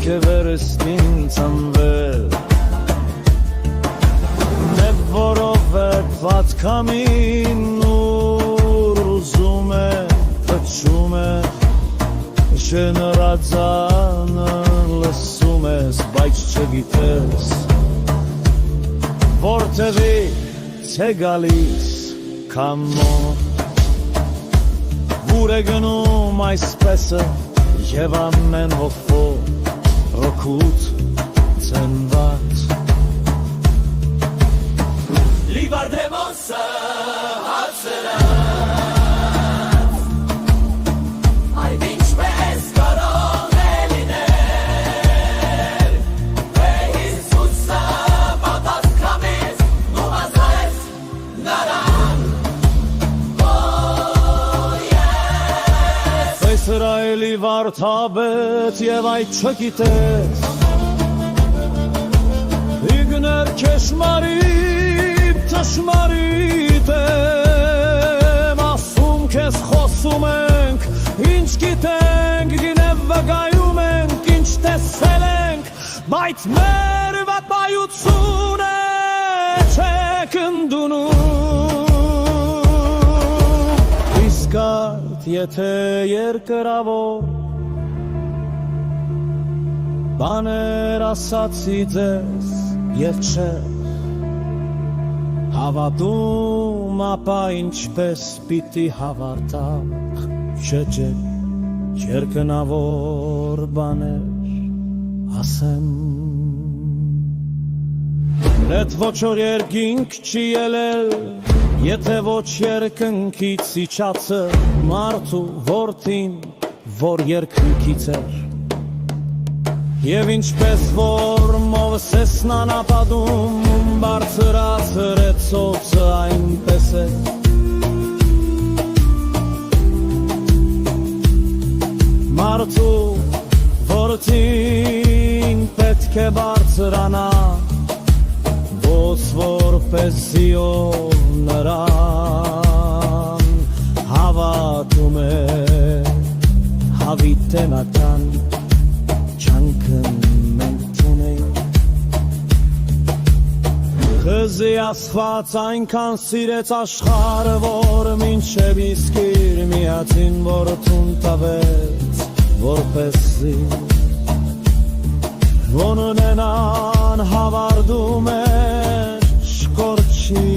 պետք է վերստին ծնվել Նև որովետ պատքամին ուր ուզում է, փչում է Շնրածանը լսում ես, բայց չգիտես Որտեղից է գալիս կամոն Ուր է գնում այսպեսը և ամեն հոգվոր ռոքուտ ծնված Լիվարդեմոսը հարցրած Այդ ինչպես կարող է լինել Հիսուսը պատասխանեց ու ասեց նրան Իսրայելի վարդապետ և այդ չգիտես Իգներ կեշմարիտ ճշմարիտ եմ ասում քեզ խոսում ենք ինչ գիտենք գինև վգայում ենք ինչ տեսել ենք բայց մեր վատայությունը չեք ընդունում իսկ արդ եթե երկրավոր բաներ ասացի ձեզ և չէ Հավատում ապա ինչպես պիտի հավատակ Չէ երկնավոր բաներ ասեմ Այդ ոչ որ երկինք չի ելել Եթե ոչ երկնքից իջացը մարդու որդին որ երկնքից էր Եվ ինչպես որ Մովսեսն անապատում բարձրացրեց ծոցը այնպես է Մարդու որդին պետք է բարձրանա Ոնց որպեսզի ով նրան հավատում է հավիտենական Քզի ասված այնքան սիրեց աշխարը, որ մինչև իսկ իր միածին որդուն տվեց, որպեսզի Ոնունենան հավարդում է շկորչի